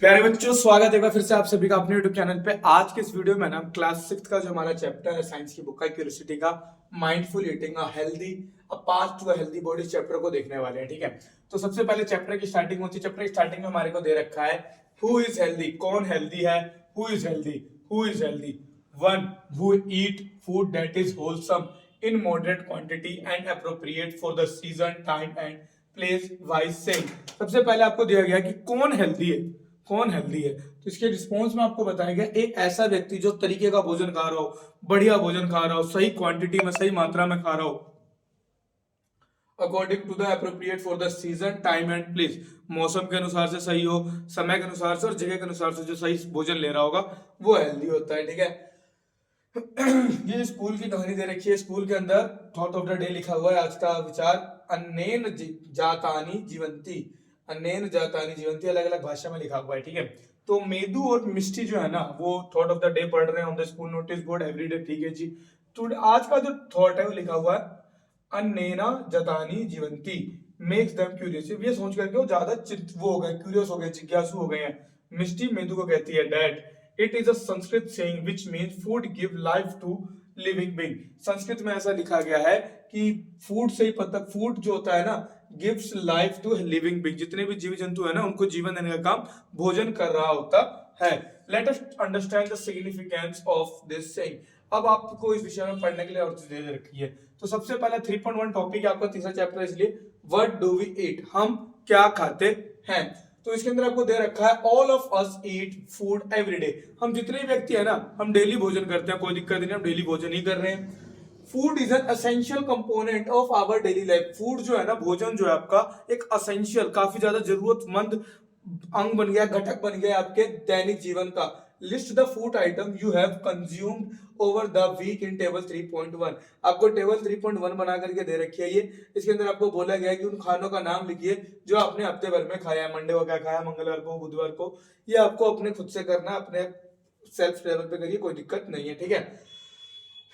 प्यारे बच्चों, स्वागत है एक बार फिर से आप सभी का अपने यूट्यूब चैनल पे। आज के इस वीडियो में ना क्लास 6 का जो हमारा चैप्टर है साइंस की बुक का क्यूरियोसिटी का mindful eating a path to a healthy body chapter को देखने वाले हैं। ठीक है, तो सबसे पहले चैप्टर की स्टार्टिंग होती है। चैप्टर की स्टार्टिंग में हमारे को दे रखा है हु इज हेल्दी, कौन हेल्दी है, who is healthy, who is healthy. One who eat food that is wholesome in moderate quantity and appropriate for the season time and place wise saying. सबसे पहले आपको दिया गया कि कौन हेल्दी है, कौन हेल्दी है। तो इसके रिस्पॉन्स में आपको बताया गया एक ऐसा व्यक्ति जो तरीके का भोजन खा रहा हो, बढ़िया भोजन खा रहा हो, सही क्वांटिटी में सही मात्रा में खा रहा हो, according to the appropriate for the season time and place, मौसम के अनुसार से सही हो, समय के अनुसार से और जगह के अनुसार से जो सही भोजन ले रहा होगा वो हेल्दी होता है। ठीक है, ये स्कूल की कहानी दे रखी है। स्कूल के अंदर थॉट ऑफ द डे लिखा हुआ है। आज का विचार अन्नेन जातानी जीवंती, अन्नेन जातानी जीवंती अलग अलग भाषा में लिखा हुआ है। ठीक है, तो मेदू और मिष्टी जो है ना वो थॉट ऑफ द डे पढ़ रहे हैं on the school notice board everyday. ठीक है जी, तो आज का जो थॉट है वो लिखा हुआ है अन्नेना जतानी जीवंती मेक्स देम क्यूरियस। ये सोच करके वो ज्यादा वो हो गए, क्यूरियस हो गए, जिज्ञासु हो गए हैं। मिष्टी मेदू को कहती है that it is a Sanskrit saying which means food give life to living being. Sanskrit में ऐसा लिखा गया है कि फूड से ही पता, फूड जो होता है ना gives life to living being, जितने भी जीव जंतु है ना उनको जीवन देने का काम भोजन कर रहा होता है। Let us understand the significance of this saying. अब आपको इस विषय में पढ़ने के लिए और चीजें दे रखी है। तो सबसे पहला 3.1 टॉपिक है आपका तीसरा चैप्टर, इसलिए व्हाट डू वी ईट, हम क्या खाते हैं। तो इसके अंदर आपको दे रखा है all of us eat food every day. हम जितने भी व्यक्ति है ना हम डेली भोजन करते हैं, कोई दिक्कत नहीं, हम डेली भोजन ही कर रहे हैं। Food is an essential component of our daily life. Food जो है ना, भोजन जो है आपका एक असेंशियल, काफी ज्यादा जरूरतमंद अंग बन गया, घटक बन गया आपके दैनिक जीवन का। List the food item you have consumed over the week in table 3.1। आपको टेबल 3.1 बना करके दे रखी है ये। इसके अंदर आपको बोला गया है कि उन खानों का नाम लिखिए जो आपने हफ्ते भर में खाया है। मंडे को क्या खाया, मंगलवार को, बुधवार को। ये आपको अपने खुद से करना, अपने सेल्फ लेवल पे करिए, कोई दिक्कत नहीं है। ठीक है,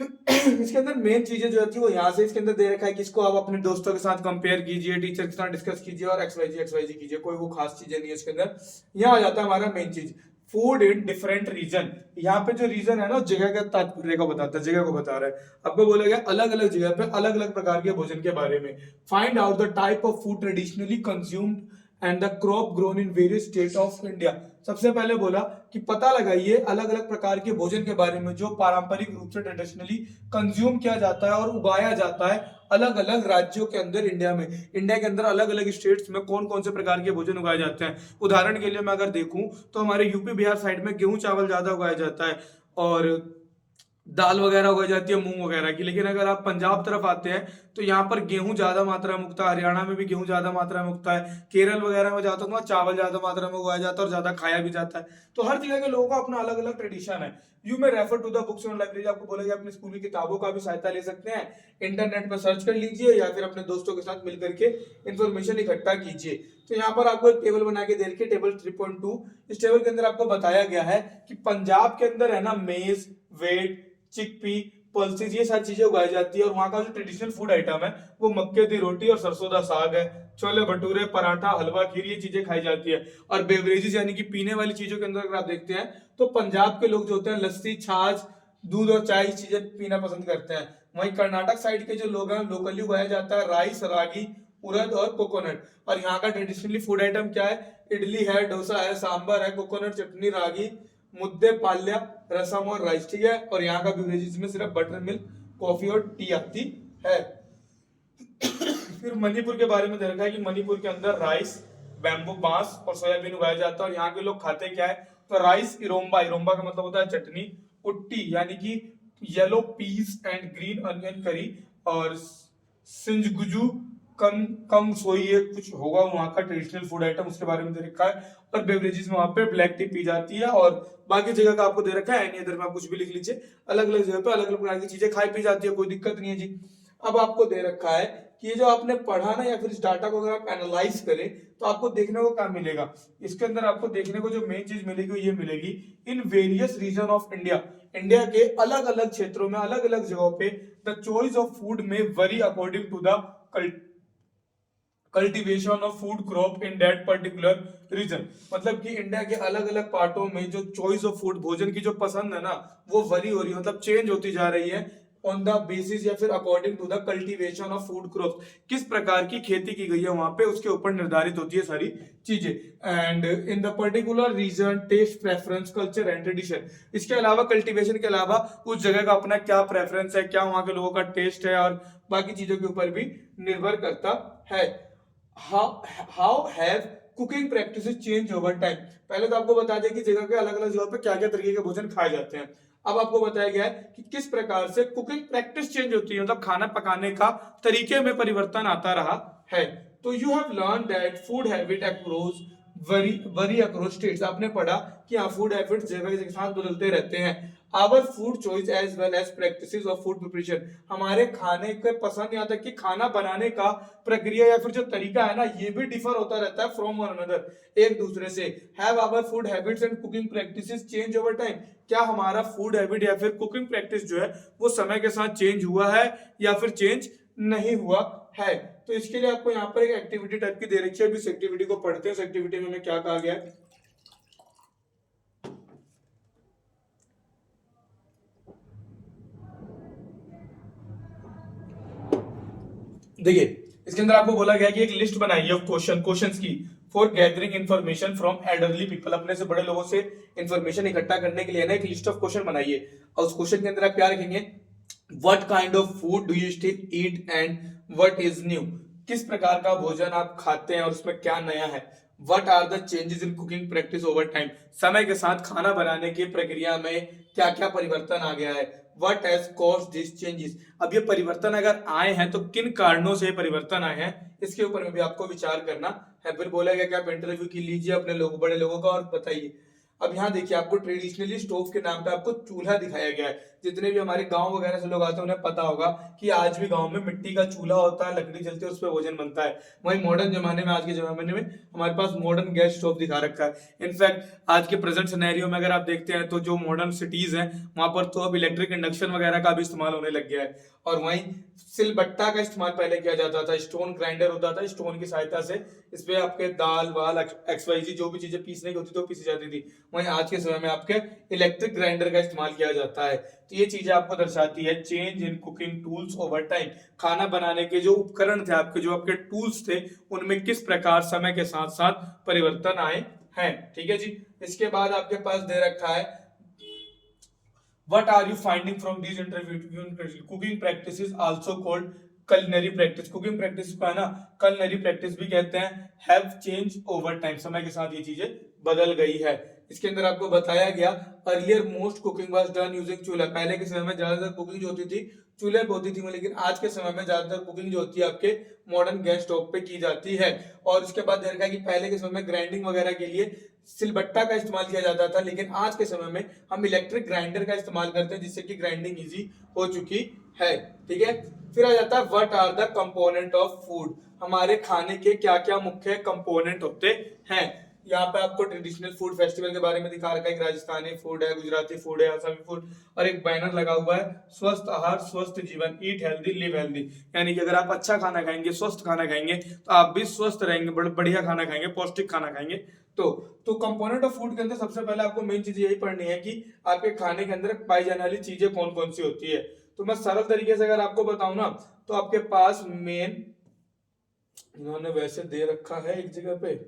इसके अंदर मेन चीजें जो थी वो यहाँ से इसके अंदर दे रखा है कि इसको आप अपने दोस्तों के साथ कंपेयर कीजिए, टीचर के साथ डिस्कस कीजिए और एक्सवाईजी कीजिए। कोई वो खास चीजें नहीं है इसके अंदर। यहाँ आ जाता है हमारा मेन चीज, फूड इन डिफरेंट रीजन। यहाँ पे जो रीजन है ना जगह का तात्पर्य को बताता है, जगह को बता रहा है। आपको बोला गया अलग अलग जगह पे अलग अलग प्रकार के भोजन के बारे में। Find out the type of food traditionally consumed and the crop grown in various state of India. सबसे पहले बोला कि पता लगाइए अलग अलग प्रकार के भोजन के बारे में जो पारंपरिक रूप से ट्रेडिशनली कंज्यूम किया जाता है और उगाया जाता है अलग अलग राज्यों के अंदर इंडिया में। इंडिया के अंदर अलग अलग स्टेट्स में कौन कौन से प्रकार के भोजन उगाए जाते हैं। उदाहरण के लिए मैं अगर देखूं तो हमारे यूपी बिहार साइड में गेहूं चावल ज्यादा उगाया जाता है और दाल वगैरह उगाई जाती है, मूंग वगैरह की। लेकिन अगर आप पंजाब तरफ आते हैं तो यहाँ पर गेहूं ज्यादा मात्रा में उगता है, हरियाणा में भी गेहूं ज्यादा मात्रा में उगता है, केरल वगैरह में जाता है तो चावल ज्यादा मात्रा में उगाया जाता है और ज्यादा खाया भी जाता है। तो हर जगह के लोगों का अपना अलग अलग ट्रेडिशन है। You may refer to the books on library. आपको बोलेगा अपनी स्कूल की किताबों का भी सहायता ले सकते हैं, इंटरनेट पर सर्च कर लीजिए या फिर अपने दोस्तों के साथ मिलकर के इन्फॉर्मेशन इकट्ठा कीजिए। तो यहाँ पर आपको एक टेबल बना के दे रखी है, टेबल 3.2। इस टेबल के अंदर आपको बताया गया है कि पंजाब के अंदर है ना मेज, वेट, चिकपी, पल्सेस, ये सारी चीजें उगाई जाती है। और वहां का जो ट्रेडिशनल फूड आइटम है वो मक्के की रोटी और सरसों का साग है। छोले भटूरे, पराठा, हलवा, खीर, ये चीजें खाई जाती है। और बेवरेजेस यानी कि पीने वाली चीजों के अंदर अगर आप देखते हैं तो पंजाब के लोग जो होते हैं लस्सी, छाछ, दूध और चाय चीजें पीना पसंद करते हैं। वहीं कर्नाटक साइड के जो लोग हैं लोकली उगाया जाता है राइस, रागी, उड़द और कोकोनट। और यहाँ का ट्रेडिशनली फूड आइटम क्या है, इडली है, डोसा है, सांबर है, कोकोनट चटनी, रागी मुद्दे, पाल्या, रसम और राइस। ठीक है, और यहाँ का बेवरेजेस में सिर्फ बटर मिल्क, कॉफी और टी आती है। फिर मणिपुर के बारे में दे रखा है कि मणिपुर के अंदर राइस, बैम्बू, बांस और सोयाबीन उगाया जाता है। और यहाँ के लोग खाते क्या है, तो राइस इरोम्बा, इरोम्बा का मतलब होता है चटनी, उट्टी यानी कि yellow peas and green onion curry, और सिंजगुजू कम कम सोई, ये कुछ होगा वहां का ट्रेडिशनल फूड आइटम, उसके बारे में दे रखा है। और बेवरेजेस में वहां पे ब्लैक टी पी जाती है। और बाकी जगह का आपको दे रखा है एनी अदर में आप कुछ भी लिख लीजिए। अलग अलग जगह पे अलग अलग प्रकार की चीजें खाई पी जाती है, कोई दिक्कत नहीं है जी। अब आपको दे रखा है कि ये जो आपने पढ़ा ना या फिर इस डाटा को अगर आप एनालाइज करें तो आपको देखने को क्या मिलेगा। इसके अंदर आपको देखने को जो मेन चीज मिलेगी वो ये मिलेगी, in various region of India, India के अलग अलग क्षेत्रों में अलग अलग जगहों पे द चॉइस ऑफ फूड में vary according to the cultivation of food crop in that particular region, मतलब कि इंडिया के अलग अलग पार्टों में जो चॉइस ऑफ फूड, भोजन की जो पसंद है ना, वो वरी हो रही है, मतलब चेंज होती जा रही है ऑन द बेसिस या फिर according to the cultivation of food crop, किस प्रकार की खेती की गई है वहां पे, उसके ऊपर निर्धारित होती है सारी चीजें। And in the particular region taste preference culture and tradition, इसके अलावा कल्टीवेशन के अलावा उस जगह का अपना क्या प्रेफरेंस है, क्या वहां के लोगों का टेस्ट है, और बाकी चीजों के ऊपर भी निर्भर करता है। How have cooking practices change over time, पहले तो आपको बता दें कि जगह के अलग अलग जगह पे क्या क्या तरीके के भोजन खाए जाते हैं। अब आपको बताया गया है कि किस प्रकार से कुकिंग प्रैक्टिस चेंज होती है, मतलब खाना पकाने का तरीके में परिवर्तन आता रहा है। तो you have learn that food habit across worry worry across states, आपने पढ़ा कि हाँ फूड हैबिट्स जगह के साथ बदलते रहते हैं। Our food choice as well as practices of food preparation, हमारे खाने के पसंद, यहाँ तक कि खाना बनाने का प्रक्रिया या फिर जो तरीका है ना, ये भी डिफर होता रहता है फ्रॉम वन अनदर, एक दूसरे से। Have our food habits and cooking practices change over time, क्या हमारा फूड हैबिट या फिर कुकिंग प्रैक्टिस जो है वो समय के साथ चेंज हुआ है या फिर चेंज नहीं हुआ है। तो इसके लिए आपको यहाँ पर एक एक्टिविटी टाइप की दे रखी है, अभी इस एक्टिविटी को पढ़ते हैं। इस एक्टिविटी में हमें क्या कहा गया है, देखिए इसके अंदर आपको बोला गया कि एक लिस्ट बनाइए ऑफ क्वेश्चंस की for gathering information from elderly people, अपने से बड़े लोगों से इंफॉर्मेशन इकट्ठा करने के लिए ना एक लिस्ट ऑफ क्वेश्चन बनाइए। और उस क्वेश्चन के अंदर आप क्या लिखेंगे, what kind of food do you still eat and what is new, किस प्रकार का भोजन आप खाते हैं और उसमें क्या नया है। What are the changes in cooking practice over time, समय के साथ खाना बनाने की प्रक्रिया में क्या क्या परिवर्तन आ गया है। What has caused this changes, अब ये परिवर्तन अगर आए हैं तो किन कारणों से परिवर्तन आए हैं, इसके ऊपर में भी आपको विचार करना है। फिर बोला गया कि आप इंटरव्यू की लीजिए अपने लोग बड़े लोगों का और बताइए। अब यहाँ देखिए आपको ट्रेडिशनली स्टोव के नाम पे आपको चूल्हा दिखाया गया है। जितने भी हमारे गांव वगैरह से लोग आते हैं उन्हें पता होगा कि आज भी गांव में मिट्टी का चूल्हा होता है, लकड़ी जलती है, उस पर भोजन बनता है। वहीं मॉडर्न जमाने में, आज के जमाने में हमारे पास मॉडर्न गैस स्टोव दिखा रखा है। इनफैक्ट आज के प्रेजेंट सिनेरियो में अगर आप देखते हैं तो जो मॉडर्न सिटीज हैं वहां पर तो अब इलेक्ट्रिक इंडक्शन वगैरह का भी इस्तेमाल होने लग गया है। और वहीं सिलबट्टा का इस्तेमाल पहले किया जाता था, स्टोन ग्राइंडर होता था, स्टोन की सहायता से इस पे आपके दाल वाल XYZ जो भी चीजें पीसने की होती थी वो पीसी जाती थी। वहीं आज के समय में आपके इलेक्ट्रिक ग्राइंडर का इस्तेमाल किया जाता है। तो ये चीजें आपको दर्शाती है change in cooking tools over time, खाना बनाने के जो उपकरण थे आपके, जो आपके टूल्स थे, उनमें किस प्रकार समय के साथ साथ परिवर्तन आए हैं। ठीक है जी। इसके बाद आपके पास दे रखा है what are you finding from these interview, cooking practice is also called culinary practice, cooking practice को है ना culinary practice भी कहते हैं। have changed over time, समय के साथ ये चीजें बदल गई है। इसके अंदर आपको बताया गया earlier most cooking was done using चूल्हा, पहले के समय में ज्यादातर कुकिंग जो होती थी चूल्हे पे होती थी, लेकिन आज के समय में ज्यादातर कुकिंग जो होती है आपके मॉडर्न गैस स्टोव पे की जाती है। और उसके बाद देखा कि पहले के समय में ग्राइंडिंग वगैरह के लिए सिलबट्टा का इस्तेमाल किया जाता था, लेकिन आज के समय में हम इलेक्ट्रिक ग्राइंडर का इस्तेमाल करते हैं, जिससे कि ग्राइंडिंग इजी हो चुकी है। ठीक है। फिर आ जाता है what are the component of food, हमारे खाने के क्या क्या मुख्य कंपोनेंट होते हैं। यहाँ पे आपको ट्रेडिशनल फूड फेस्टिवल के बारे में दिखा रखा है, राजस्थानी फूड है, गुजराती फूड है, आसामी फूड, और एक बैनर लगा हुआ है स्वस्थ आहार स्वस्थ जीवन, ईट हेल्दी लिव हेल्दी, यानी कि अगर आप अच्छा खाना खाएंगे, स्वस्थ खाना खाएंगे तो आप भी स्वस्थ रहेंगे, बढ़िया खाना खाएंगे, पौष्टिक खाना खाएंगे। तो कंपोनेंट ऑफ फूड के अंदर सबसे पहले आपको मेन चीज यही पढ़नी है कि आपके खाने के अंदर पाई जाने वाली चीजें कौन कौन सी होती है। तो मैं सरल तरीके से अगर आपको बताऊं ना, तो आपके पास मेन इन्होंने वैसे दे रखा है एक जगह पे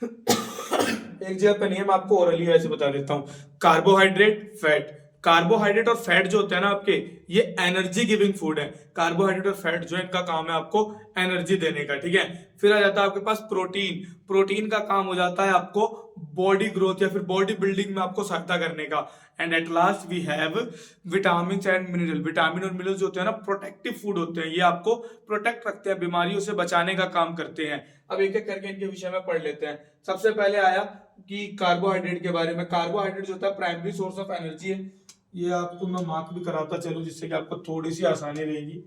एक जगह पे नहीं है, मैं आपको ओरली ऐसे बता देता हूं। कार्बोहाइड्रेट, फैट, कार्बोहाइड्रेट और फैट जो होते हैं ना आपके, ये एनर्जी गिविंग फूड है। कार्बोहाइड्रेट और फैट जो है इनका काम है आपको एनर्जी देने का। ठीक है। फिर आ जाता है आपके पास प्रोटीन, प्रोटीन का काम हो जाता है आपको बॉडी ग्रोथ या फिर बॉडी बिल्डिंग में आपको सहायता करने का। And at last we have vitamin and mineral, vitamin और मिनरल जो होते हैं ना प्रोटेक्टिव फूड होते हैं, ये आपको प्रोटेक्ट रखते हैं, बीमारियों से बचाने का काम करते हैं। अब एक एक करके इनके विषय में पढ़ लेते हैं। सबसे पहले आया कि कार्बोहाइड्रेट के बारे में। कार्बोहाइड्रेट जो होता है प्राइमरी सोर्स ऑफ एनर्जी है, ये आपको मैं मार्क भी कराता चलूं जिससे कि आपको थोड़ी सी आसानी रहेगी।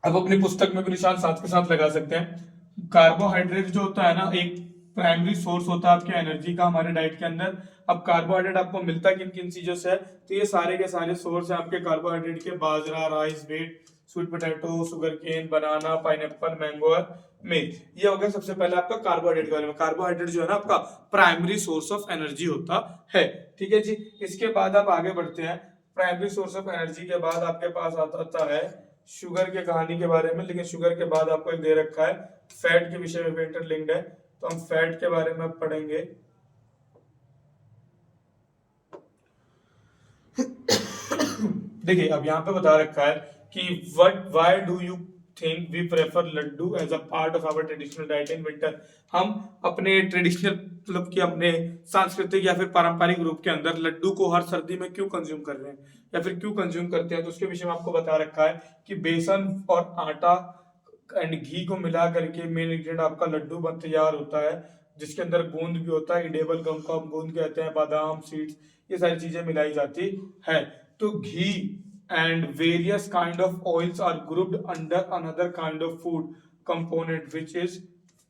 अब अपनी पुस्तक में भी निशान साथ के साथ लगा सकते हैं। कार्बोहाइड्रेट जो होता है ना एक प्राइमरी सोर्स होता है आपके एनर्जी का हमारे डाइट के अंदर। अब कार्बोहाइड्रेट आपको मिलता किन किन चीजों से है, तो ये सारे के सारे सोर्स है आपके कार्बोहाइड्रेट के, bajra, rice, wheat, sweet potato, sugar cane, banana, pineapple, mango और मेज। ये हो गया सबसे पहले आपका कार्बोहाइड्रेट के बारे में। कार्बोहाइड्रेट जो है ना आपका प्राइमरी सोर्स ऑफ एनर्जी होता है, ठीक है जी। इसके बाद आप आगे बढ़ते हैं। प्राइमरी सोर्स ऑफ एनर्जी के बाद आपके पास आता है शुगर के कहानी के बारे में, लेकिन शुगर के बाद आपको एक दे रखा है फैट के विषय में इंटरलिंक्ड है, तो हम फैट के बारे में पढ़ेंगे। देखिए अब यहाँ पे बता रखा है कि why do you think we prefer laddu as a part of our traditional diet in winter. हम अपने ट्रेडिशनल मतलब कि अपने सांस्कृतिक या फिर पारंपरिक रूप के अंदर लड्डू को हर सर्दी में क्यों कंज्यूम कर रहे हैं या फिर क्यों कंज्यूम करते हैं, तो उसके विषय में आपको बता रखा है कि बेसन और आटा एंड घी को मिला करके मेन इंग्रेडिएंट आपका लड्डू बन तैयार होता है, जिसके अंदर गूंद भी होता है, इडेबल गम को हम गूंद कहते हैं, बादाम, सीड्स, ये सारी चीजें मिलाई जाती है। तो घी and various kind of oils are grouped under another kind of food component which is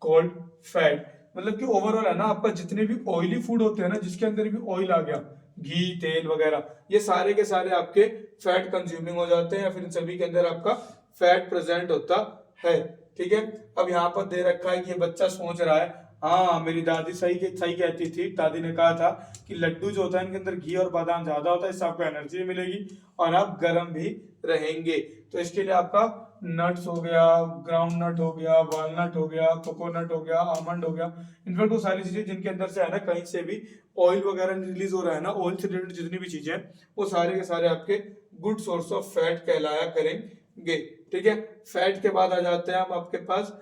called fat। मतलब कि ओवरऑल है ना आपका जितने भी ऑयली फूड होते हैं ना, जिसके अंदर भी ऑयल आ गया, घी, तेल वगैरह, ये सारे के सारे आपके फैट कंज्यूमिंग हो जाते हैं या फिर इन सभी के अंदर आपका फैट प्रेजेंट होता है, ठीक है। अब यहाँ पर दे रखा है कि ये बच्चा सोच रहा है, हाँ मेरी दादी सही कहती थी, दादी ने कहा था कि लड्डू जो होता है इनके अंदर घी और बादाम ज्यादा होता है, इससे आपको एनर्जी मिलेगी और आप गर्म भी रहेंगे। तो इसके लिए आपका नट्स हो गया, ग्राउंड नट हो गया, वालनट हो गया, कोकोनट हो गया, आमंड हो गया, इनफैक्ट वो सारी चीजें जिनके अंदर से है ना कहीं से भी ऑयल वगैरह रिलीज हो रहा है ना, ऑयल से रिलेटेड जितनी भी चीजें हैं वो सारे के सारे आपके गुड सोर्स ऑफ फैट कहलाया करेंगे, ठीक है। फैट के बाद आ जाते हैं हम आपके पास,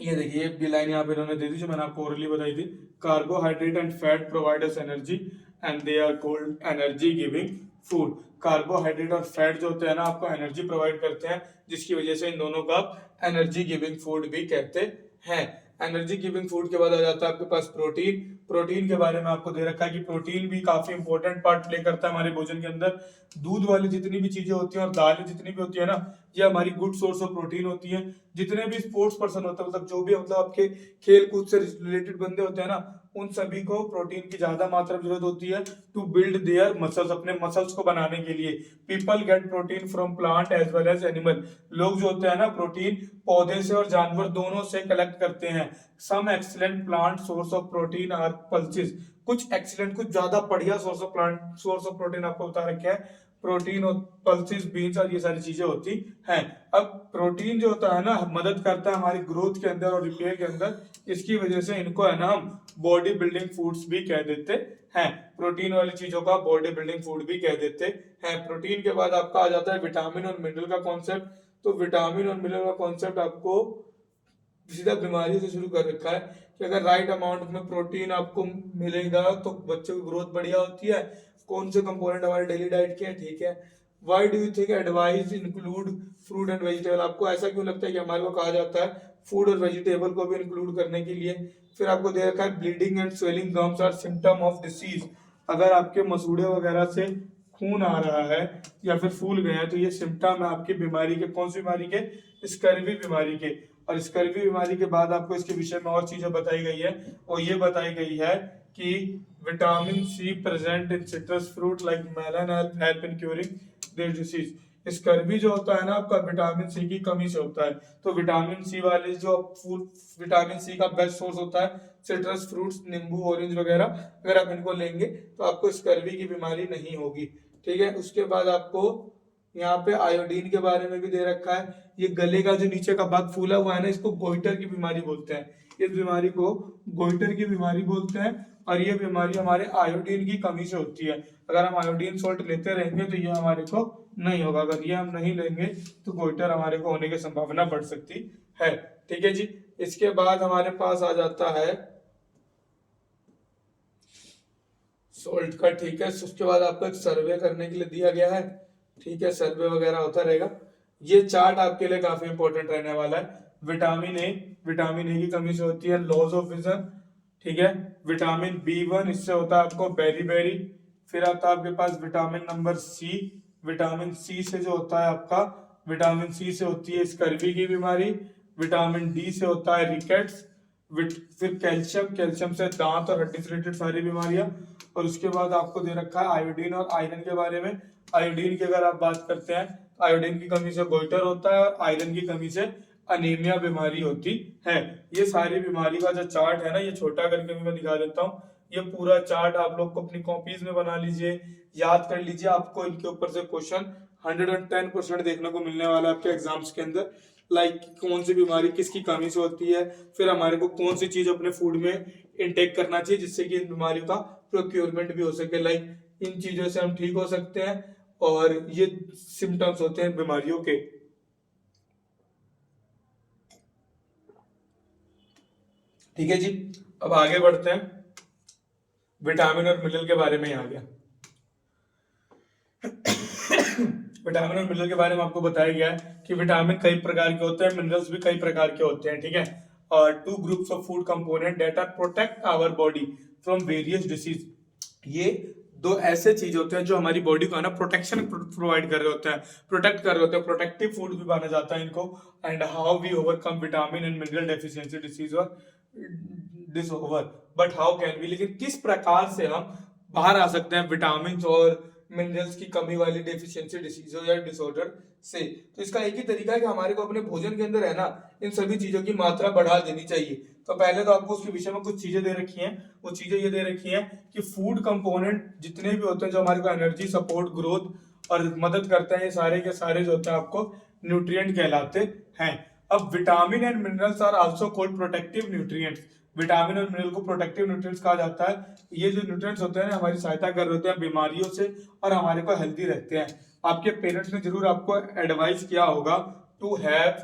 ये देखिए ये लाइन यहाँ पे इन्होंने दे दी जो मैंने आपको ओरली बताई थी, carbohydrate and fat provide us energy and they are called energy giving food. Carbohydrate और फैट जो होते हैं ना आपको एनर्जी प्रोवाइड करते हैं, जिसकी वजह से इन दोनों का एनर्जी गिविंग फूड भी कहते हैं। एनर्जी गिविंग फूड के बाद आ जाता है आपके पास प्रोटीन। प्रोटीन के बारे में आपको दे रखा है कि प्रोटीन भी काफी इंपॉर्टेंट पार्ट प्ले करता है हमारे भोजन के अंदर। दूध वाली जितनी भी चीजें होती हैं और दालें जितनी भी होती है ना, ये हमारी गुड सोर्स ऑफ प्रोटीन होती है। जितने भी स्पोर्ट्स पर्सन होते हैं, मतलब जो भी मतलब आपके खेल कूद से रिलेटेड बंदे होते हैं ना, उन सभी को प्रोटीन की ज्यादा मात्रा में जरूरत होती है टू बिल्ड देयर मसल्स, अपने मसल्स को बनाने के लिए। People get protein from plant as well as animal. लोग जो होते हैं ना प्रोटीन पौधे से और जानवर दोनों से कलेक्ट करते हैं। Some excellent plant source of protein are pulses. कुछ एक्सीलेंट, कुछ ज्यादा बढ़िया सोर्स ऑफ प्रोटीन आपको बता रखे हैं, प्रोटीन और पल्सेस, बीन्स और ये सारी चीजें होती हैं। अब प्रोटीन जो होता है ना मदद करता है हमारी ग्रोथ के अंदर और रिपेयर के अंदर, इसकी वजह से इनको है ना हम बॉडी बिल्डिंग फूड्स भी कह देते हैं। प्रोटीन वाली चीजों का बॉडी बिल्डिंग फूड भी कह देते हैं। प्रोटीन के बाद आपका आ जाता है विटामिन और मिनरल का कॉन्सेप्ट। तो विटामिन और मिनरल का कॉन्सेप्ट आपको सीधा बीमारी से शुरू कर रखा है कि अगर राइट अमाउंट में प्रोटीन आपको मिलेगा तो बच्चों की ग्रोथ बढ़िया होती है। कौन से कंपोनेंट हमारे डेली डाइट के हैं, ठीक है। Why do you think advice include fruit and vegetable. आपको ऐसा क्यों लगता है कि हमारे को कहा जाता है फूड और वेजिटेबल को भी इंक्लूड करने के लिए। फिर आपको दे रखा है bleeding and swelling gums are symptom of disease. अगर आपके मसूड़े वगैरह से खून आ रहा है या फिर फूल गए हैं तो ये सिम्टम है आपकी बीमारी के। कौन सी बीमारी के? स्कर्वी बीमारी के। और स्कर्वी बीमारी के बाद आपको इसके विषय में और चीजें बताई गई है, और ये बताई गई है कि vitamin C present in citrus fruit like melon help in curing this disease. Scurvy जो होता है ना आपका विटामिन सी की कमी से होता है। तो विटामिन सी वाले जो फूड, विटामिन सी का बेस्ट सोर्स होता है सिट्रस फ्रूट्स, नींबू, ऑरेंज वगैरह। अगर आप इनको लेंगे तो आपको स्कर्वी की बीमारी नहीं होगी, ठीक है। उसके बाद आपको यहाँ पे आयोडीन के बारे में भी दे रखा है। ये गले का जो नीचे का भाग फूला हुआ है ना, इसको गोइटर की बीमारी बोलते हैं। इस बीमारी को गोइटर की बीमारी बोलते हैं और ये बीमारी हमारे आयोडीन की कमी से होती है। अगर हम आयोडीन सॉल्ट लेते रहेंगे तो ये हमारे को नहीं होगा। अगर ये हम नहीं लेंगे तो गोइटर हमारे को होने की संभावना बढ़ सकती है, ठीक है जी। इसके बाद हमारे पास आ जाता है सॉल्ट का, ठीक है। उसके बाद आपको एक सर्वे करने के लिए दिया गया है, ठीक है। सर्वे वगैरह होता रहेगा। ये चार्ट आपके लिए काफी इंपॉर्टेंट रहने वाला है। विटामिन ए की कमी से होती है लॉस ऑफ विजन, ठीक है। विटामिन B1 इससे होता है आपको बेरी। फिर आता है आपके पास vitamin number C. Vitamin C से जो होता है आपका, विटामिन सी से होती है स्कर्वी की बीमारी। विटामिन डी से होता है रिकेट्स। फिर कैल्शियम से दांत और हड्डी से रिलेटेड सारी बीमारियां। और उसके बाद आपको दे रखा है आयोडीन और आयरन के बारे में। आयोडीन की अगर आप बात करते हैं आयोडीन की कमी से गोइटर होता है और आयरन की कमी से अनीमिया बीमारी होती है। ये सारी बीमारी का जो चार्ट है ना, ये छोटा करके भी मैं दिखा देता हूँ। ये पूरा चार्ट आप लोग को अपनी कॉपीज में बना लीजिए, याद कर लीजिए। आपको इनके ऊपर से क्वेश्चन 110% देखने को मिलने वाला है आपके एग्जाम्स के अंदर। लाइक कौन सी बीमारी किसकी कमी से होती है, फिर हमारे को कौन सी चीज अपने फूड में इनटेक करना चाहिए जिससे कि इन बीमारियों का प्रोक्योरमेंट भी हो सके। लाइक इन चीजों से हम ठीक हो सकते हैं और ये सिम्टम्स होते हैं बीमारियों के। ठीक है जी, अब आगे बढ़ते हैं। विटामिन और मिनरल के बारे में आ गया। विटामिन और मिनरल के बारे में आपको बताया गया है कि विटामिन कई प्रकार के होते हैं, मिनरल्स भी कई प्रकार के होते हैं। ठीक है, और 2 groups of food component that are protect our body from various disease. ये 2 ऐसे चीज होते हैं जो हमारी बॉडी को है ना प्रोटेक्शन प्रोवाइड कर रहे होते हैं, प्रोटेक्ट कर रहे होते हैं। प्रोटेक्टिव फूड भी माना जाता है इनको। And how we overcome vitamin and mineral deficiency disease और disorder, but how can we, लेकिन किस प्रकार से हम बाहर आ सकते हैं विटामिन और मिनरल्स की कमी वाली डेफिशिएंसी डिसीज या डिसऑर्डर से। तो इसका एक ही तरीका है कि हमारे को अपने भोजन के अंदर है ना इन सभी चीजों की मात्रा बढ़ा देनी चाहिए। तो पहले तो आपको उसके विषय में कुछ चीजें दे रखी हैं। वो चीजें ये दे रखी हैं कि फूड कंपोनेंट जितने भी होते हैं जो हमारे को एनर्जी, सपोर्ट, ग्रोथ और मदद करते हैं, ये सारे के सारे जो होते हैं आपको न्यूट्रिएंट कहलाते हैं। अब vitamin and minerals are also called protective nutrients. Vitamin और मिनरल को प्रोटेक्टिव न्यूट्रिएंट्स कहा जाता है। ये जो न्यूट्रिएंट्स होते हैं हमारी सहायता कर रहे होते हैं बीमारियों से और हमारे को हेल्दी रखते हैं। आपके पेरेंट्स ने जरूर आपको एडवाइस किया होगा to have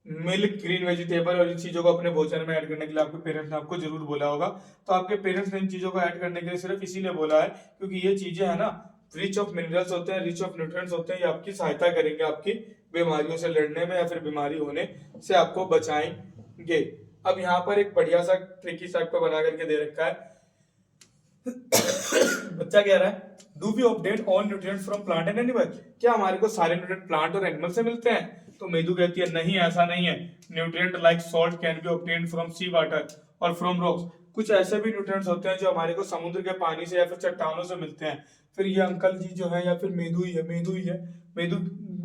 milk, green vegetable और इन चीजों को अपने भोजन में ऐड करने के लिए आपके पेरेंट्स ने आपको जरूर बोला होगा। तो आपके पेरेंट्स ने इन चीजों को ऐड करने के लिए सिर्फ इसीलिए बोला है क्योंकि ये चीजें है ना रिच ऑफ मिनरल्स होते हैं, रिच ऑफ न्यूट्रिएंट्स होते हैं। ये आपकी सहायता करेंगे आपकी बीमारियों से लड़ने में या फिर बीमारी होने से आपको बचाएंगे। अब यहाँ पर एक बढ़िया सा ट्रिकी सा आपको बना करके दे रखा है। बच्चा कह रहा है do we obtain all nutrients from plant and animal, क्या हमारे को सारे न्यूट्रिएंट प्लांट और एनिमल से मिलते हैं? तो मेदू कहती है नहीं, ऐसा नहीं है। Nutrient like salt can be obtained from sea water और फ्रॉम रॉक्स। कुछ ऐसे भी न्यूट्रिएंट्स होते हैं जो हमारे को समुद्र के पानी से या फिर चट्टानों से मिलते हैं। फिर ये अंकल जी जो है या फिर मेदू ही है,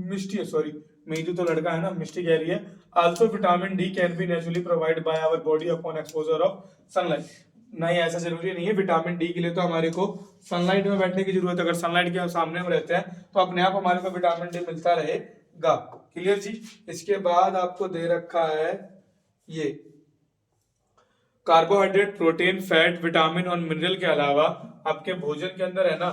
मिष्टी है, सॉरी मेदू तो लड़का है ना, मिष्टी कह रही है। Also vitamin D can be naturally provide by our body upon exposure of sunlight. नहीं, ऐसा जरूरी नहीं है। विटामिन डी के लिए तो हमारे को सनलाइट में बैठने की जरूरत है। अगर सनलाइट के सामने में रहते हैं तो अपने आप हमारे को विटामिन डी मिलता रहेगा। क्लियर जी। इसके बाद आपको दे रखा है ये कार्बोहाइड्रेट, प्रोटीन, फैट, विटामिन और मिनरल के अलावा आपके भोजन के अंदर है ना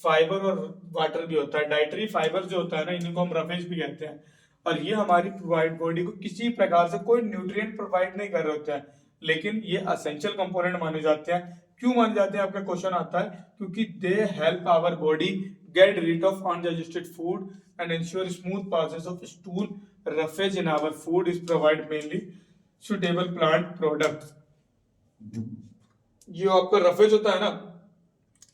फाइबर और वाटर भी होता है। डाइटरी फाइबर जो होता है ना, इनको हम रफेज भी कहते हैं। और ये हमारी बॉडी को किसी प्रकार से कोई न्यूट्रिएंट प्रोवाइड नहीं कर रहे होते हैं, लेकिन ये असेंशियल कंपोनेंट माने जाते हैं। क्यों माने जाते हैं, आपका क्वेश्चन आता है, क्योंकि they help our body get rid of undigested food and ensure smooth passes of stool roughage in our food is provide mainly suitable plant products. ये आपका रफेज होता है ना,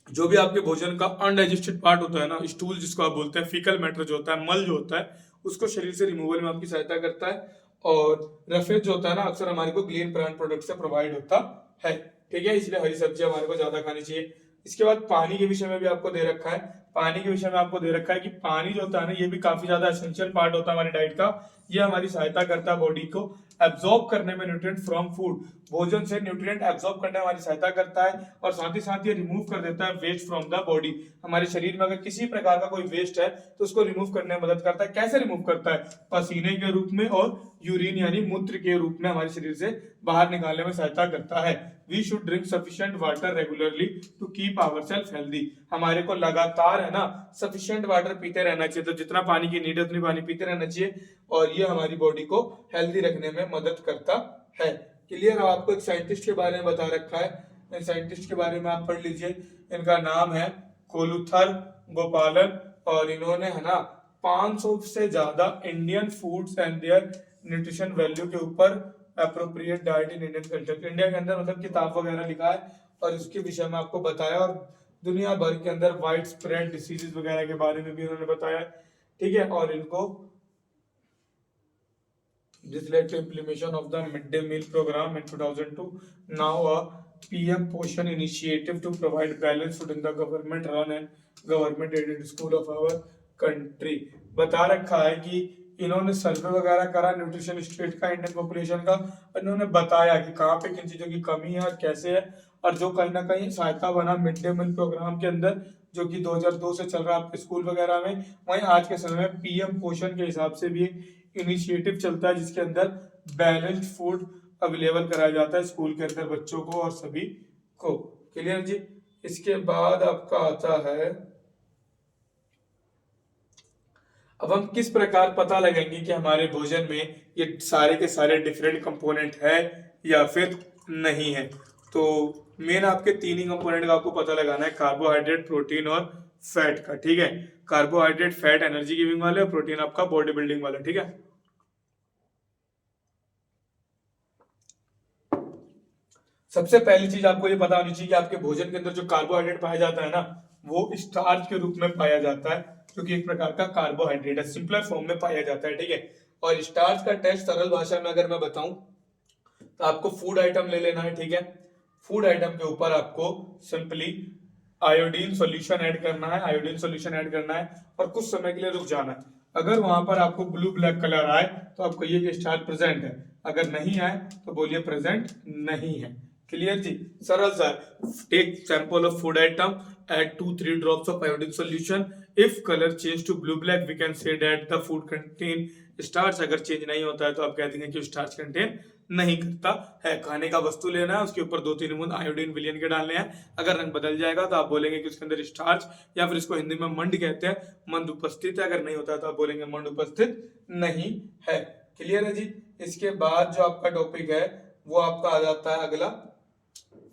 जो भी आपके भोजन का अनडाइजेस्टेड पार्ट होता है ना, स्टूल जिसको आप बोलते हैं, फीकल मैटर जो होता है, मल जो होता है, उसको शरीर से रिमूवल में आपकी सहायता करता है। और रफेज जो होता है ना, अक्सर हमारे को ग्रीन प्लांट प्रोडक्ट से प्रोवाइड होता है। ठीक है, इसलिए हरी सब्जी हमारे को ज्यादा खानी चाहिए। इसके बाद पानी के विषय में भी आपको दे रखा है। पानी के विषय में आपको दे रखा है कि पानी जो होता है ना, ये भी काफी ज्यादा एसेंशियल पार्ट होता है हमारी डाइट का। ये हमारी सहायता करता है बॉडी को एब्जॉर्ब करने में न्यूट्रिएंट फ्रॉम फूड। भोजन से न्यूट्रिएंट एब्जॉर्ब करने में हमारी सहायता करता है और साथ ही साथ ये रिमूव कर देता है वेस्ट फ्रॉम द बॉडी। हमारे शरीर में अगर किसी प्रकार का कोई वेस्ट है तो उसको रिमूव करने में मदद करता है। कैसे रिमूव करता है? पसीने के रूप में और यूरिन यानी मूत्र के रूप में हमारे शरीर से बाहर निकालने में सहायता करता है। We should drink sufficient water regularly to keep ourself healthy. हमारे को लगातार है ना सफिशिएंट वाटर पीते रहना चाहिए। तो जितना पानी की नीड है उतनी पानी पीते रहना चाहिए और ये हमारी बॉडी को हेल्दी रखने में मदद करता है। क्लियर? आपको एक साइंटिस्ट के बारे में बता रखा है। इन साइंटिस्ट के बारे में आप पढ़ लीजिए। इनका नाम है कोलुथर गोपालन और इन्होंने है ना 500 से ज्यादा Indian foods and their nutrition value के ऊपर appropriate diet in Indian culture, India के अंदर मतलब किताब वगैरह लिखा है और इसके विषय में आपको बताया। और दुनिया भर के अंदर वाइड स्प्रेड डिसीजेस वगैरह के बारे में भी उन्होंने बताया। ठीक है, और इनको This led to implementation of the midday meal program in 2002. Now a PM Poshan initiative to provide balanced food in the government run and government aided school of our country. बता रखा है कि इन्होंने सर्वे वगैरह करा न्यूट्रिशन स्टेट का Indian population का, इन्होंने बताया कि कहाँ पे किन चीजों की कमी है और कैसे है, और जो कहीं ना कहीं सहायता बना मिड डे मील प्रोग्राम के अंदर, जो कि 2002 से चल रहा है आपके स्कूल वगैरह में। वहीं आज के समय में पीएम पोषण के हिसाब से भी इनिशिएटिव चलता है, जिसके अंदर बैलेंस्ड फूड अवेलेबल कराया जाता है स्कूल के अंदर बच्चों को और सभी को। क्लियर जी। इसके बाद आपका आता है, अब हम किस प्रकार पता लगाएंगे कि हमारे भोजन में ये सारे के सारे डिफरेंट कंपोनेंट है या फिर नहीं है। तो मेन आपके तीन ही कंपोनेंट का आपको पता लगाना है, कार्बोहाइड्रेट, प्रोटीन और फैट का। ठीक है, कार्बोहाइड्रेट फैट एनर्जी गिविंग वाले और प्रोटीन आपका बॉडी बिल्डिंग वाला। ठीक है, सबसे पहली चीज आपको ये पता होनी चाहिए कि आपके भोजन के अंदर जो कार्बोहाइड्रेट पाया जाता है ना, वो स्टार्च के रूप में पाया जाता है, क्योंकि एक प्रकार का कार्बोहाइड्रेट है, सिंपलर फॉर्म में पाया जाता है। ठीक है, और स्टार्च का टेस्ट सरल भाषा में अगर मैं बताऊं तो आपको फूड आइटम ले लेना है। ठीक है, फूड आइटम के ऊपर आपको सिंपली आयोडीन सॉल्यूशन ऐड करना है, आयोडीन सॉल्यूशन ऐड करना है और कुछ समय के लिए रुक जाना है। अगर वहां पर आपको ब्लू ब्लैक कलर आए तो आप कहिए कि स्टार्च प्रेजेंट है, अगर नहीं आए तो बोलिए प्रेजेंट नहीं है। क्लियर जी, सरल sir. Take sample of food item, add 2-3 drops of iodine solution. If color change to blue black, we can say that the food contain starch. अगर चेंज नहीं होता है तो आप कह देंगे कि स्टार्च कंटेन नहीं करता है। खाने का वस्तु लेना है, उसके ऊपर 2-3 बूंद आयोडीन विलियन के डालने हैं। अगर रंग बदल जाएगा तो आप बोलेंगे कि उसके अंदर स्टार्च, या फिर इसको हिंदी में मंड कहते हैं, मंद उपस्थित है। अगर नहीं होता है तो आप बोलेंगे मंड उपस्थित नहीं है। क्लियर है जी। इसके बाद जो आपका टॉपिक है वो आपका आ जाता है अगला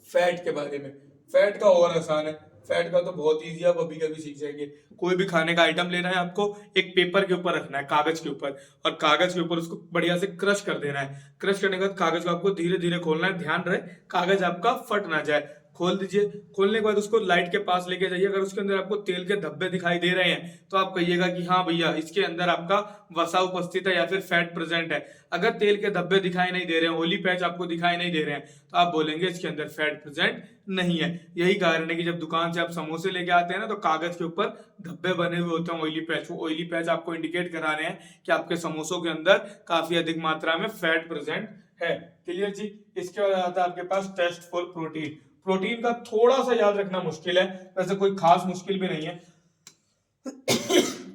फैट के बारे में। फैट का और आसान है, फैट का तो बहुत इजी है, आप अभी कभी सीख जाएंगे। कोई भी खाने का आइटम लेना है आपको, एक पेपर के ऊपर रखना है, कागज के ऊपर, और कागज के ऊपर उसको बढ़िया से क्रश कर देना है। क्रश करने के बाद कागज को आपको धीरे धीरे खोलना है, ध्यान रहे कागज आपका फट ना जाए। खोल दीजिए, खोलने के बाद उसको लाइट के पास लेके जाइए। अगर उसके अंदर आपको तेल के धब्बे दिखाई दे रहे हैं तो आप कहिएगा कि हाँ भैया इसके अंदर आपका वसा उपस्थित है या फिर फैट प्रेजेंट है। अगर तेल के धब्बे दिखाई नहीं दे रहे हैं, ऑयली पैच आपको दिखाई नहीं दे रहे हैं, तो आप बोलेंगे इसके अंदर फैट प्रेजेंट नहीं है। यही कारण है कि जब दुकान से आप समोसे लेके आते हैं ना, तो कागज के ऊपर धब्बे बने हुए होते हैं ऑयली पैच। वो ऑयली पैच आपको इंडिकेट करा रहे हैं कि आपके समोसों के अंदर काफी अधिक मात्रा में फैट प्रेजेंट है। क्लियर जी। इसके बाद आता है आपके पास टेस्ट फॉर प्रोटीन। प्रोटीन का थोड़ा सा याद रखना मुश्किल है, वैसे कोई खास मुश्किल भी नहीं है।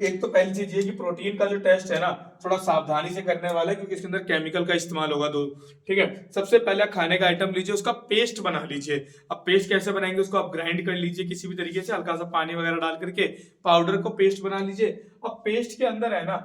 एक तो पहली चीज ये कि प्रोटीन का जो टेस्ट है ना, थोड़ा सावधानी से करने वाला है, क्योंकि इसके अंदर केमिकल का इस्तेमाल होगा। दो, ठीक है। सबसे पहले खाने का आइटम लीजिए, उसका पेस्ट बना लीजिए। अब पेस्ट कैसे बनाएंगे, उसको आप ग्राइंड कर लीजिए किसी भी तरीके से, हल्का सा पानी वगैरह डाल करके पाउडर को पेस्ट बना लीजिए। अब पेस्ट के अंदर है ना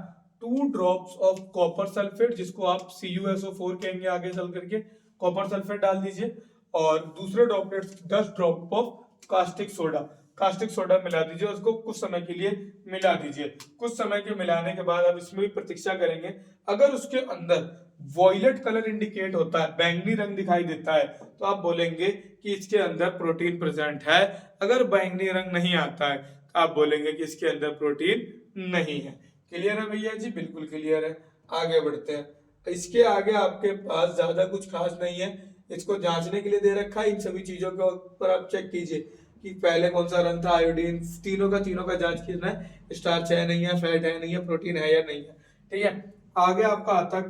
2 ड्रॉप्स ऑफ कॉपर सल्फेट, जिसको आप CuSO4 कहेंगे आगे चल करके, कॉपर सल्फेट डाल दीजिए। और दूसरे droplet 10 drop of caustic soda, caustic soda मिला दीजिए। उसको कुछ समय के लिए मिला दीजिए। कुछ समय के मिलाने के बाद आप इसमें भी प्रतीक्षा करेंगे। अगर उसके अंदर वॉयलेट कलर इंडिकेट होता है, बैंगनी रंग दिखाई देता है, तो आप बोलेंगे कि इसके अंदर प्रोटीन प्रेजेंट है। अगर बैंगनी रंग नहीं आता है तो आप बोलेंगे कि इसके अंदर प्रोटीन नहीं है। क्लियर है भैया जी? बिल्कुल क्लियर है। आगे बढ़ते हैं। इसके आगे आपके पास ज्यादा कुछ खास नहीं है। इसको जांचने के लिए दे रखा है। इन सभी चीजों के ऊपर आप चेक कीजिए कि पहले कौन सा रंग था, आयोडीन, तीनों का जांच करना है। स्टार्च है नहीं है, फैट है नहीं है, प्रोटीन है या नहीं है। ठीक है। आगे आपका आता है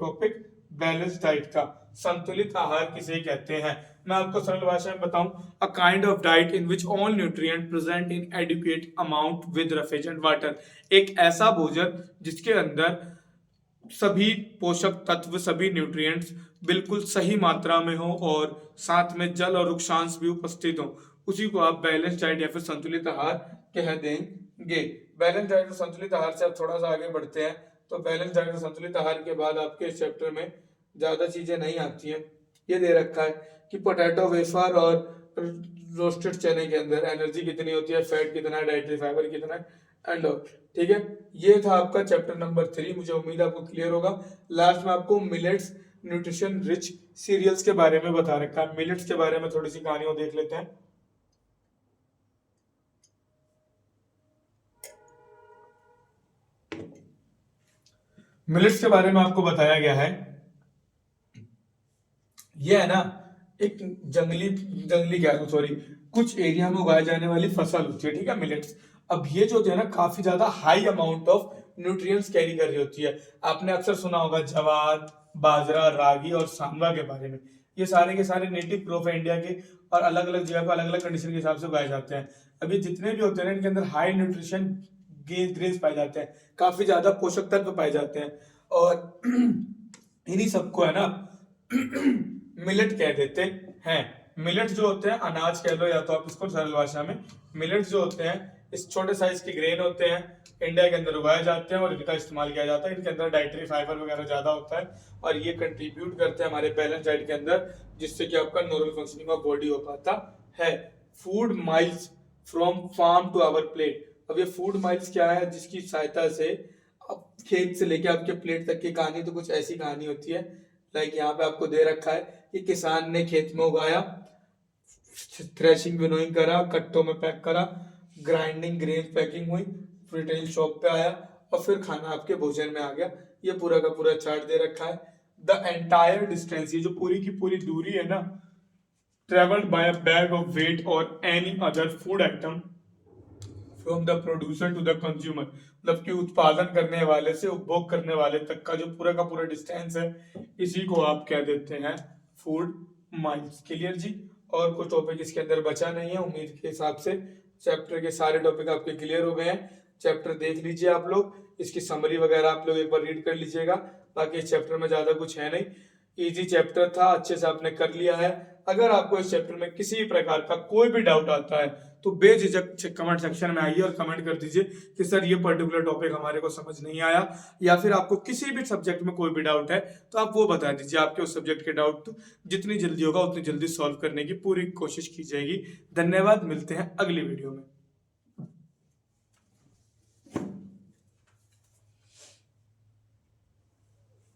टॉपिक बैलेंस डाइट का। संतुलित आहार किसे कहते हैं? मैं आपको सरल भाषा में बताऊं, a kind of diet in which all nutrient present in adequate amount with sufficient water. एक ऐसा भोजन जिसके अंदर सभी पोषक तत्व, सभी न्यूट्रिएंट्स बिल्कुल सही मात्रा में हो और साथ में जल और वृक्षांश भी उपस्थित हो, उसी को आप बैलेंस डाइट या फिर संतुलित आहार कह देंगे। बैलेंस डाइट और संतुलित आहार से आप थोड़ा सा आगे बढ़ते हैं। तो बैलेंस डाइट और संतुलित आहार के बाद आपके इस चैप्टर में ज्यादा चीजें नहीं आती हैं। ये दे रखा है कि पोटैटो वेफर और रोस्टेड चने के अंदर एनर्जी कितनी होती है, फैट कितना है, डाइटरी फाइबर कितना है, एंड ऑल। ठीक है, ये था आपका चैप्टर नंबर 3। मुझे उम्मीद है आपको क्लियर होगा। लास्ट में आपको मिलेट्स न्यूट्रिशन रिच सीरियल्स के बारे में बता रखा है। मिलेट्स के बारे में थोड़ी सी कहानियां देख लेते हैं। मिलेट्स के बारे में आपको बताया गया है, ये है ना एक जंगली क्या सॉरी कुछ एरिया में उगाए जाने वाली फसल होती है। ठीक है, मिलेट्स। अब ये जो होते हैं ना, काफी ज्यादा high amount of nutrients carry कर रही होती है। आपने अक्सर सुना होगा जवार, बाजरा, रागी और सांबा के बारे में। ये सारे के सारे नेटिव क्रॉप है इंडिया के, और अलग अलग जगह पर अलग अलग कंडीशन के हिसाब से उगाए जाते हैं। अभी जितने भी होते हैं इनके अंदर हाई न्यूट्रिशन ग्रेन्स पाए जाते हैं, काफी ज्यादा पोषक तत्व पाए जाते हैं, और इन्हीं सबको है ना मिलेट कह देते हैं। मिलेट जो होते हैं अनाज कह लो, या तो आप इसको सरल भाषा में, मिलेट जो होते हैं इस छोटे साइज के ग्रेन होते हैं, इंडिया के अंदर उगाए जाते हैं और इनका इस्तेमाल किया जाता है। इनके अंदर डाइटरी फाइबर वगैरह ज्यादा होता है और ये कंट्रीब्यूट करते हैं हमारे बैलेंस डाइट के अंदर, जिससे कि आपका नॉर्मल फंक्शनिंग ऑफ बॉडी हो पाता है। Food miles from farm to our plate. अब ये फूड माइल्स क्या है, जिसकी सहायता से अब खेत से लेके आपके प्लेट तक की कहानी तो कुछ ऐसी कहानी होती है। लाइक यहाँ पे आपको दे रखा है कि किसान ने खेत में उगाया, थ्रेशिंग विनोइंग करा, कट्टों में पैक करा, ग्राइंडिंग ग्रेन पैकिंग हुई, फिर रिटेल शॉप पे आया और फिर खाना आपके भोजन में आ गया। ये पूरा का पूरा चार्ट दे रखा है। द एंटायर डिस्टेंस, ये जो पूरी की पूरी दूरी है ना, travelled by a bag of wheat और any other food item from the producer to the consumer, मतलब कि उत्पादन करने वाले से उपभोग करने वाले तक का जो पूरा का पूरा डिस्टेंस है, इसी को आप क्या देते हैं, फूड माइल्स। क्लियर जी। और कोई टॉपिक इसके अंदर बचा नहीं है उम्मीद के हिसाब से। चैप्टर के सारे टॉपिक आपके क्लियर हो गए हैं। चैप्टर देख लीजिए आप लोग, इसकी समरी वगैरह आप लोग एक बार रीड कर लीजिएगा। बाकी इस चैप्टर में ज्यादा कुछ है नहीं, इजी चैप्टर था, अच्छे से आपने कर लिया है। अगर आपको इस चैप्टर में किसी भी प्रकार का कोई भी डाउट आता है तो बेझिझक कमेंट सेक्शन में आइए और कमेंट कर दीजिए कि सर ये पर्टिकुलर टॉपिक हमारे को समझ नहीं आया, या फिर आपको किसी भी सब्जेक्ट में कोई भी डाउट है तो आप वो बता दीजिए। आपके उस सब्जेक्ट के डाउट जितनी जल्दी होगा उतनी जल्दी सॉल्व करने की पूरी कोशिश की जाएगी। धन्यवाद, मिलते हैं अगली वीडियो में।